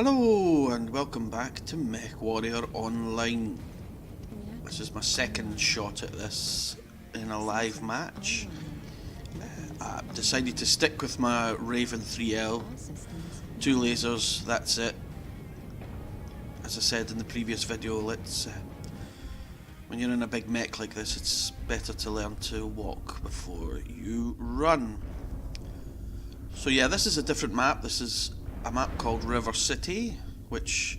Hello and welcome back to Mechwarrior Online. This is my second shot at this in a live match. I've decided to stick with my Raven 3L. 2 lasers, that's it. As I said in the previous video, when you're in a big mech like this, it's better to learn to walk before you run. So yeah, this is a different map. This is a map called River City, which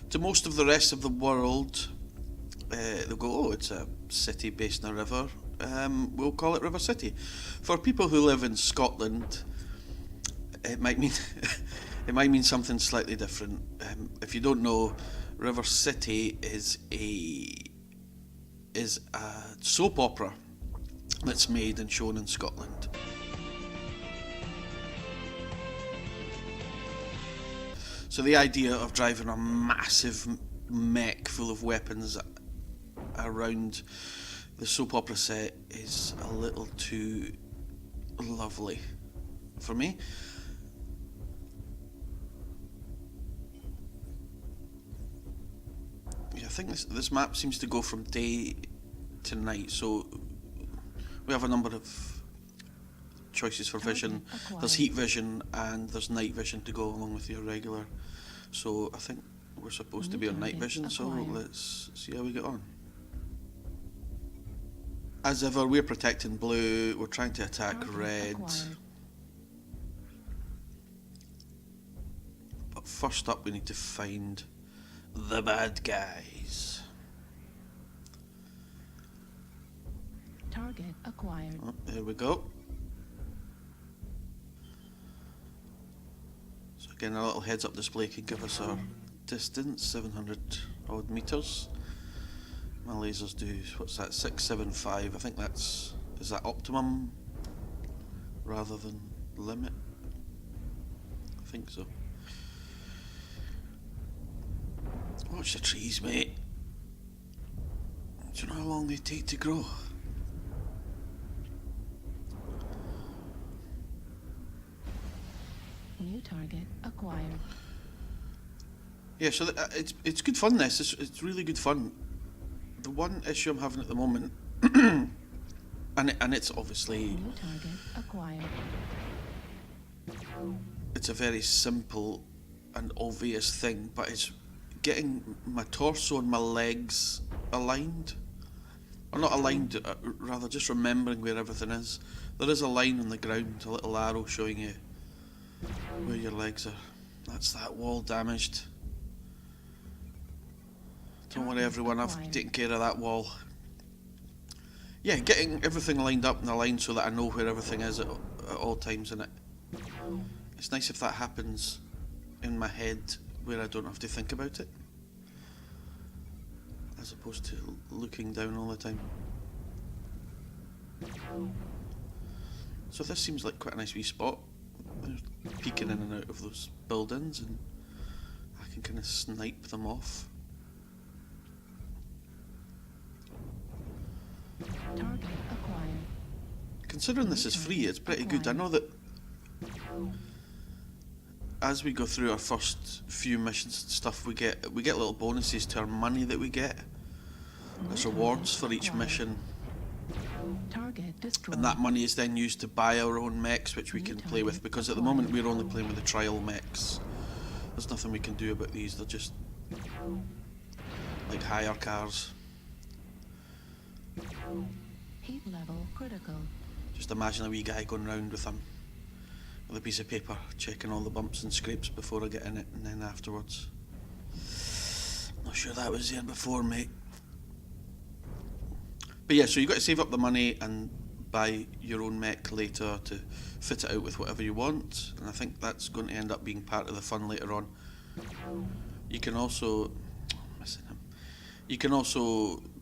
to most of the rest of the world, they'll go, oh, it's a city based in a river. We'll call it River City. For people who live in Scotland, it might mean it might mean something slightly different. If you don't know, River City is a soap opera that's made and shown in Scotland. So the idea of driving a massive mech full of weapons around the soap opera set is a little too lovely for me. Yeah, I think this map seems to go from day to night, so we have a number of choices for vision. There's heat vision and there's night vision to go along with your regular. So I think we're supposed to be on night vision, so let's see how we get on. As ever, we're protecting blue, we're trying to attack red. But first up we need to find the bad guys. Target acquired. Oh, there we go. So again, a little heads up display can give us our distance, 700 odd meters. My lasers do, what's that, 675, I think is that optimum rather than limit? I think so. Watch the trees, mate. Do you know how long they take to grow? New target acquired. Yeah, so it's good fun. It's really good fun. The one issue I'm having at the moment, and it's obviously New target acquired. it's a very simple and obvious thing, but it's getting my torso and my legs aligned, or not aligned, rather just remembering where everything is. There is a line on the ground, a little arrow showing you where your legs are. That's that wall damaged. Don't worry everyone, I've taken care of that wall. Yeah, getting everything lined up in a line so that I know where everything is at all times in it. It's nice if that happens in my head where I don't have to think about it, as opposed to looking down all the time. So this seems like quite a nice wee spot. They're peeking in and out of those buildings and I can kind of snipe them off. Target acquired. Considering this is free, it's pretty good. I know that as we go through our first few missions and stuff, we get little bonuses to our money that we get. There's rewards for each mission, Target destroyed. and that money is then used to buy our own mechs, which we can play with, because at the moment we're only playing with the trial mechs. There's nothing we can do about these, they're just like hire cars. Heat level critical. Just imagine a wee guy going round with a piece of paper, checking all the bumps and scrapes before I get in it, and then afterwards. Not sure that was there before, mate. But yeah, so you've got to save up the money and buy your own mech later to fit it out with whatever you want, and I think that's going to end up being part of the fun later on. You can also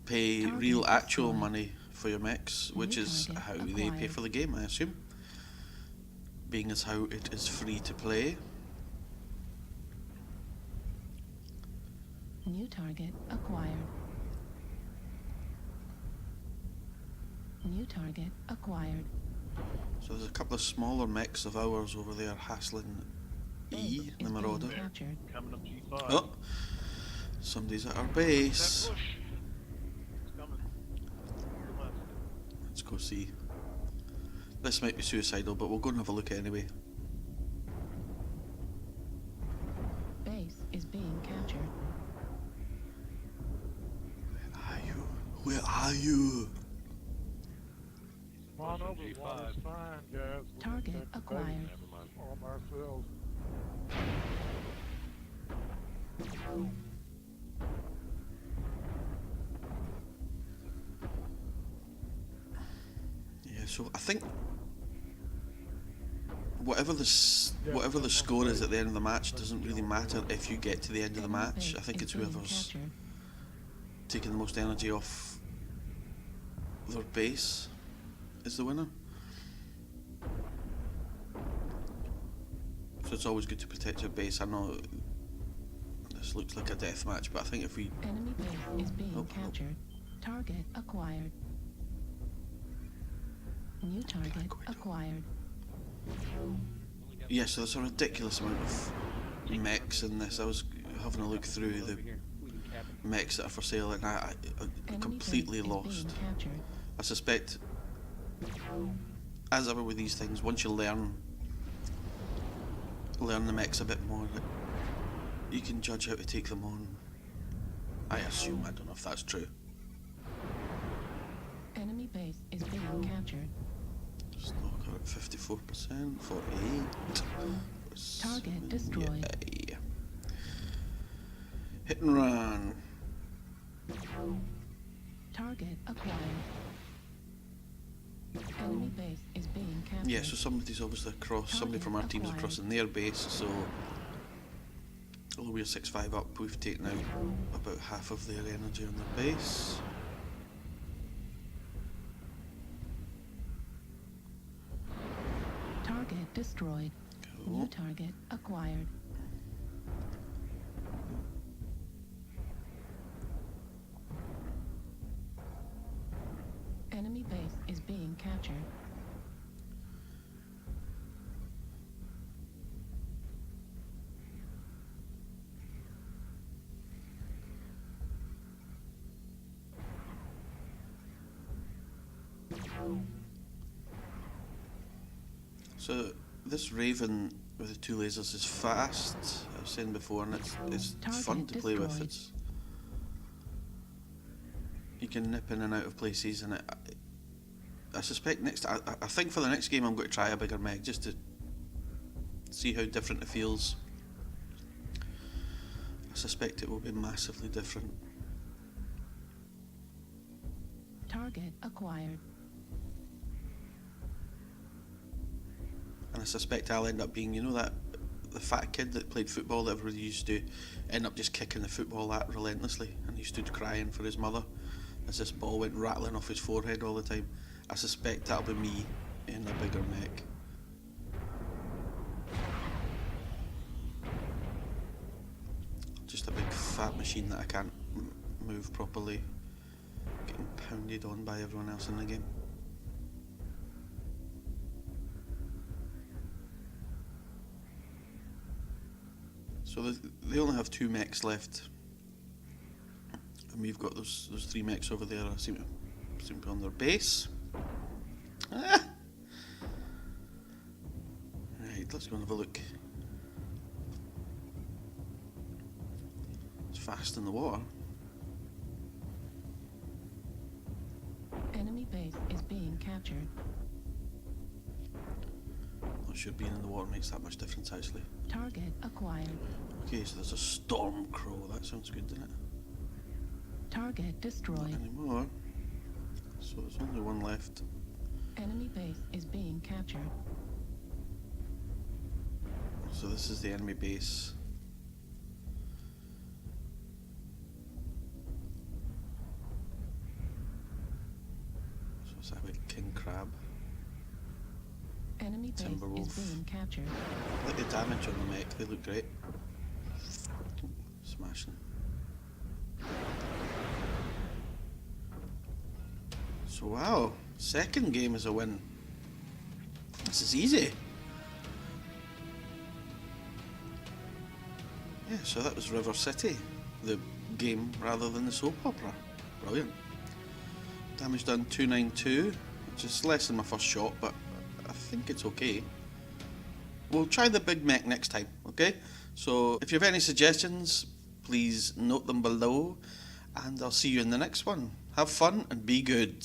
pay real actual money for your mechs, which is how they pay for the game, I assume, being as how it is free to play. New target acquired. New target acquired. So there's a couple of smaller mechs of ours over there hassling E, the Is Marauder. being captured. Coming up G5. Oh, somebody's at our That base. push. It's coming. Left. Let's go see. This might be suicidal, but we'll go and have a look anyway. Base is being captured. Where are you? Where are you? Come on Push on over, G5. water's fine, guys. We Target can take the acquired. base Never mind. on ourselves. Yeah, so I think whatever the score is at the end of the match doesn't really matter if you get to the end of the Enemy match. base I think is it's being whoever's captured. taking the most energy off their base is the winner. So it's always good to protect your base. I know this looks like a death match, but I think if we Enemy base is being Oh, oh. captured. Target acquired. New target go into it. acquired. yeah, so there's a ridiculous amount of mechs in this. I was having a look through the mechs that are for sale, and I'm Enemy completely base lost. is being captured. I suspect, as ever with these things, once you learn the mechs a bit more, you can judge how to take them on. I assume. I don't know if that's true. Enemy base is being captured. Stalker at 54%, 48. Target destroyed. Yeah. Hit and run. Target acquired. Enemy base is being captured. Yeah, so somebody's obviously across, somebody from our team's Acquired. crossing their base, so although we're 6-5 up, we've taken out about half of their energy on their base. Target destroyed. Cool. New target acquired. Enemy base is being captured. So this Raven with the two lasers is fast, I was saying before, and it's Target fun to play with. destroyed. You can nip in and out of places, and I suspect I think for the next game I'm going to try a bigger mech just to see how different it feels. I suspect it will be massively different. Target acquired. And I suspect I'll end up being, you know, the fat kid that played football that everybody used to end up just kicking the football at relentlessly, and he stood crying for his mother as this ball went rattling off his forehead all the time. I suspect that'll be me in a bigger mech. Just a big fat machine that I can't move properly, getting pounded on by everyone else in the game. So they only have 2 mechs left, and we've got those 3 mechs over there. I seem to be on their base. Ah! Right, let's go and have a look. It's fast in the water. Enemy base is being captured. Not sure being in the water makes that much difference actually. Target acquired. Okay, so there's a storm crow. That sounds good, doesn't it? Target Not destroyed. anymore. So there's only 1 left. Enemy base is being captured. So this is the enemy base. So it's a big king crab. Enemy base Timberwolf. is being captured. I like the damage on the mech, they look great. Smashing. So wow, second game is a win. This is easy. Yeah, so that was River City, the game rather than the soap opera. Brilliant. Damage done 292, which is less than my first shot, but I think it's okay. We'll try the big mech next time, okay? So if you have any suggestions, please note them below, and I'll see you in the next one. Have fun and be good.